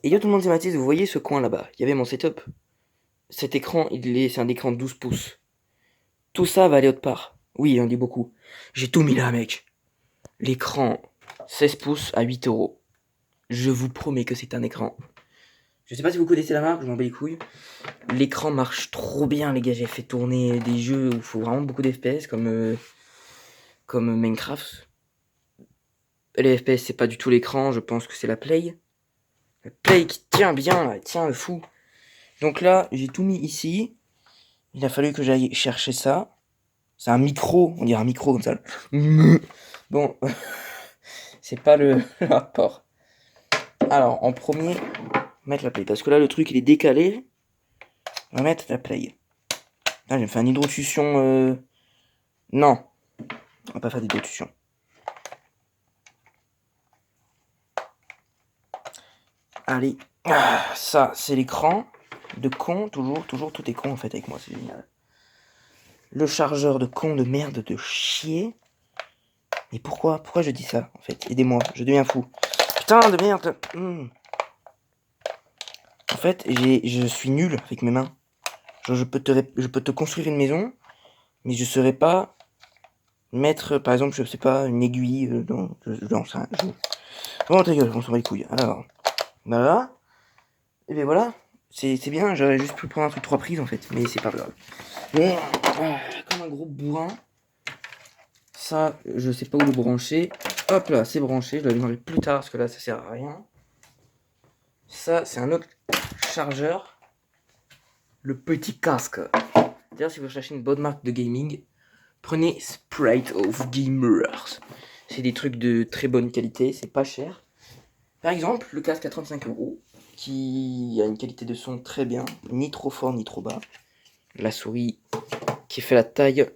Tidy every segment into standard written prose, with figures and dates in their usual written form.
Et yo tout le monde, c'est Mathis, vous voyez ce coin là-bas? Il y avait mon setup. Cet écran, c'est un écran de 12 pouces. Tout ça va aller autre part. Oui, j'en dis beaucoup. J'ai tout mis là, mec. L'écran 16 pouces à 8 euros. Je vous promets que c'est un écran. Je sais pas si vous connaissez la marque, je m'en bats les couilles. L'écran marche trop bien, les gars. J'ai fait tourner des jeux où il faut vraiment beaucoup d'FPS, comme Minecraft. Les FPS, c'est pas du tout l'écran, je pense que c'est la Play. La Play qui tient bien, là, tient le fou. Donc là, j'ai tout mis ici. Il a fallu que j'aille chercher ça. C'est un micro, on dirait un micro comme ça. Bon, c'est pas le rapport. Alors, en premier, mettre la play. Parce que là, le truc, il est décalé. On va mettre la play. Là, j'ai fait une hydrotution. Non, on va pas faire d'hydrotution. Allez, ça, c'est l'écran. De con, toujours, tout est con en fait avec moi, c'est génial. Le chargeur de con de merde de chier. Mais pourquoi je dis ça en fait? Aidez-moi, je deviens fou. Putain de merde. En fait, je suis nul avec mes mains. Genre, je peux te construire une maison, mais je saurais pas mettre, par exemple, je sais pas, une aiguille dans ça. Bon, ta gueule, on s'en bat les couilles. Alors, voilà. Et bien voilà. C'est bien, j'aurais juste pu prendre un truc 3 prises en fait, mais c'est pas grave. Bon, comme un gros bourrin. Ça, je sais pas où le brancher. Hop là, c'est branché. Je dois le plus tard parce que là, ça sert à rien. Ça, c'est un autre chargeur. Le petit casque. D'ailleurs, si vous cherchez une bonne marque de gaming, prenez Sprite of Gamers. C'est des trucs de très bonne qualité, c'est pas cher. Par exemple, le casque à 35 euros, qui a une qualité de son très bien, ni trop fort ni trop bas. La souris qui fait la taille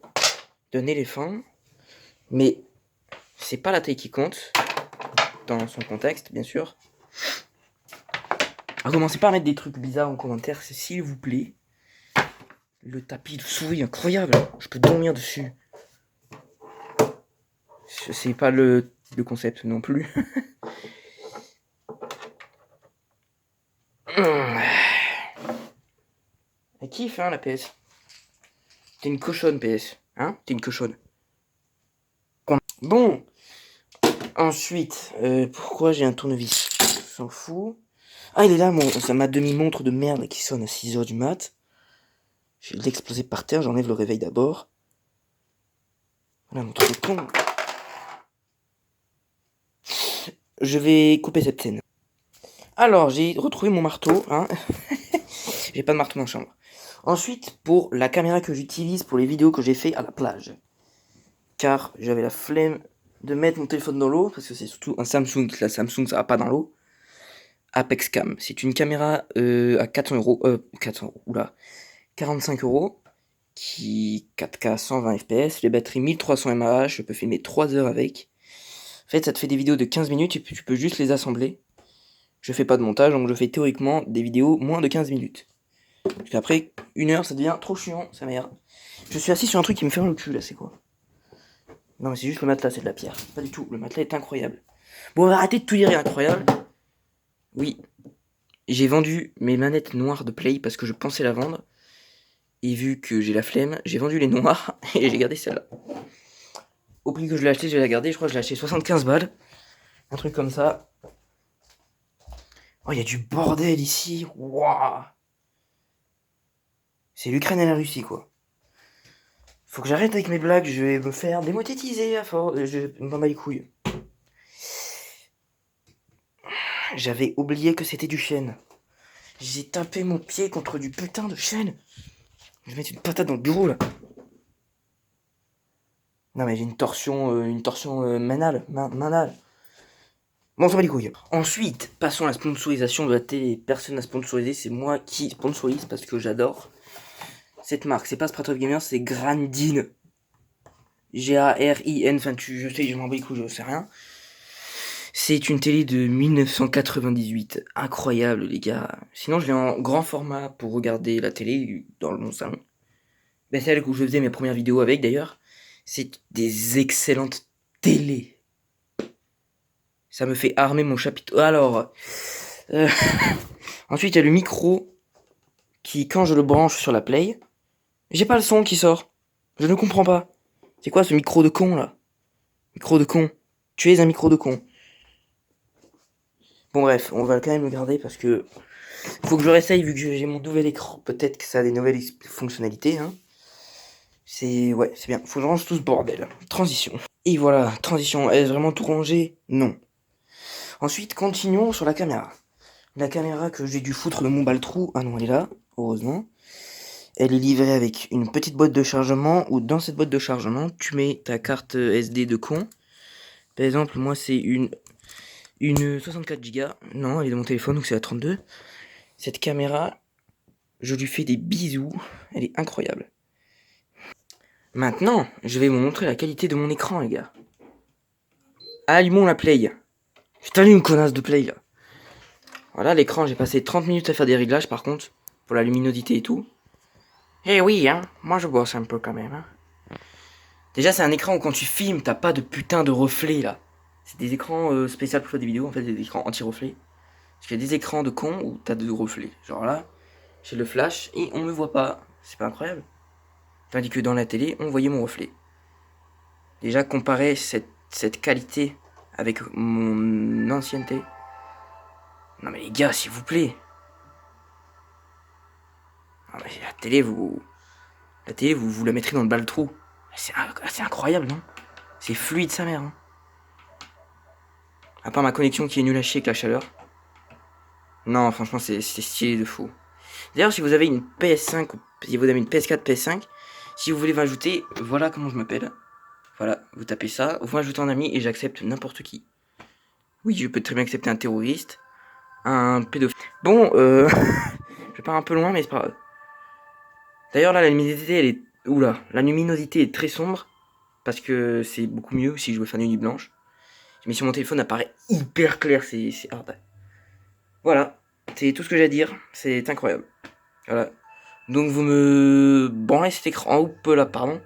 d'un éléphant, mais c'est pas la taille qui compte, dans son contexte, bien sûr. Alors, commencez pas à mettre des trucs bizarres en commentaire, s'il vous plaît. Le tapis de souris, incroyable, je peux dormir dessus. C'est pas le concept non plus. Elle kiffe, hein, la PS. T'es une cochonne, PS. Hein? T'es une cochonne. Bon. Ensuite, pourquoi j'ai un tournevis? On s'en fout. Ah, il est là, ma demi-montre de merde qui sonne à 6h du mat. Je vais l'exploser par terre, j'enlève le réveil d'abord. Voilà, mon truc de con. Je vais couper cette scène. Alors, j'ai retrouvé mon marteau, hein. J'ai pas de marteau dans la chambre. Ensuite, pour la caméra que j'utilise pour les vidéos que j'ai fait à la plage. Car j'avais la flemme de mettre mon téléphone dans l'eau, parce que c'est surtout un Samsung. La Samsung, ça va pas dans l'eau. Apex Cam, c'est une caméra à 400 euros. 400 euros, oula. 45 euros. Qui 4K 120 fps. Les batteries 1300 mAh. Je peux filmer 3 heures avec. En fait, ça te fait des vidéos de 15 minutes et puis tu peux juste les assembler. Je fais pas de montage, donc je fais théoriquement des vidéos moins de 15 minutes. Parce qu'après, 1 heure, ça devient trop chiant, ça m'énerve. Je suis assis sur un truc qui me ferme le cul, là, c'est quoi? Non, mais c'est juste le matelas, c'est de la pierre. Pas du tout, le matelas est incroyable. Bon, on va arrêter de tout dire incroyable. Oui, j'ai vendu mes manettes noires de Play parce que je pensais la vendre. Et vu que j'ai la flemme, j'ai vendu les noires et j'ai gardé celle-là. Au prix que je l'ai acheté, je vais la garder. Je crois que je l'ai acheté 75 balles. Un truc comme ça. Oh, il y a du bordel ici. Waouh. C'est l'Ukraine et la Russie, quoi. Faut que j'arrête avec mes blagues, je vais me faire démonétiser à force. Je m'en bats les couilles. J'avais oublié que c'était du chêne. J'ai tapé mon pied contre du putain de chêne. Je vais mettre une patate dans le bureau là. Non mais j'ai une torsion manale. Bon, on s'en bat les couilles. Ensuite, passons à la sponsorisation de la télé. Personne n'a sponsorisé, c'est moi qui sponsorise parce que j'adore cette marque. C'est pas Sprite of Gamer, c'est Grandin. G-A-R-I-N, enfin je sais, je m'en bats les couilles, je sais rien. C'est une télé de 1998. Incroyable, les gars. Sinon, je l'ai en grand format pour regarder la télé dans mon salon. Ben, celle où je faisais mes premières vidéos avec, d'ailleurs. C'est des excellentes télés. Ça me fait armer mon chapitre. Alors, Euh, Ensuite, il y a le micro qui, quand je le branche sur la Play, j'ai pas le son qui sort. Je ne comprends pas. C'est quoi ce micro de con là? Micro de con. Tu es un micro de con. Bon bref, on va quand même le garder parce que faut que je le réessaye vu que j'ai mon nouvel écran. Peut-être que ça a des nouvelles fonctionnalités. Hein. Ouais, c'est bien. Faut que je range tout ce bordel. Transition. Et voilà, transition. Est-ce vraiment tout rangé? Non. Ensuite, continuons sur la caméra. La caméra que j'ai dû foutre de mon baltrou. Ah non, elle est là, heureusement. Elle est livrée avec une petite boîte de chargement où dans cette boîte de chargement, tu mets ta carte SD de con. Par exemple, moi c'est une 64 Go. Non, elle est dans mon téléphone donc c'est la 32. Cette caméra, je lui fais des bisous. Elle est incroyable. Maintenant, je vais vous montrer la qualité de mon écran, les gars. Allumons la Play. Putain, une connasse de Play là. Voilà, l'écran, j'ai passé 30 minutes à faire des réglages par contre, pour la luminosité et tout. Eh oui, hein, moi je bosse un peu quand même. Hein. Déjà, c'est un écran où quand tu filmes, t'as pas de putain de reflets là. C'est des écrans spéciaux pour des vidéos, en fait, des écrans anti-reflets. Parce qu'il y a des écrans de con où t'as de reflets. Genre là, j'ai le flash et on me voit pas. C'est pas incroyable? Tandis que dans la télé, on voyait mon reflet. Déjà, comparer cette qualité avec mon ancienneté. Non mais les gars, s'il vous plaît. Non mais la télé, vous la mettrez dans le bal trou. C'est incroyable, non? C'est fluide sa mère. Hein. À part ma connexion qui est nulle à chier avec la chaleur. Non, franchement, c'est stylé de fou. D'ailleurs, si vous avez une PS5, si vous avez une PS4, PS5, si vous voulez m'ajouter, voilà comment je m'appelle. Voilà, vous tapez ça, vous m'ajoutez en ami et j'accepte n'importe qui. Oui, je peux très bien accepter un terroriste, un pédophile. Bon, je pars un peu loin, mais c'est pas grave. D'ailleurs, là, la luminosité, elle est... Oula, la luminosité est très sombre, parce que c'est beaucoup mieux si je veux faire une nuit blanche. Mais sur mon téléphone, ça paraît hyper clair, c'est hard. Voilà, c'est tout ce que j'ai à dire, c'est incroyable. Voilà. Donc vous me branlez cet écran en haut là, pardon.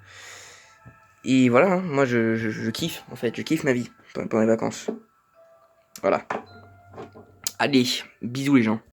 Et voilà, hein, moi je kiffe, en fait, je kiffe ma vie pendant les vacances. Voilà. Allez, bisous les gens.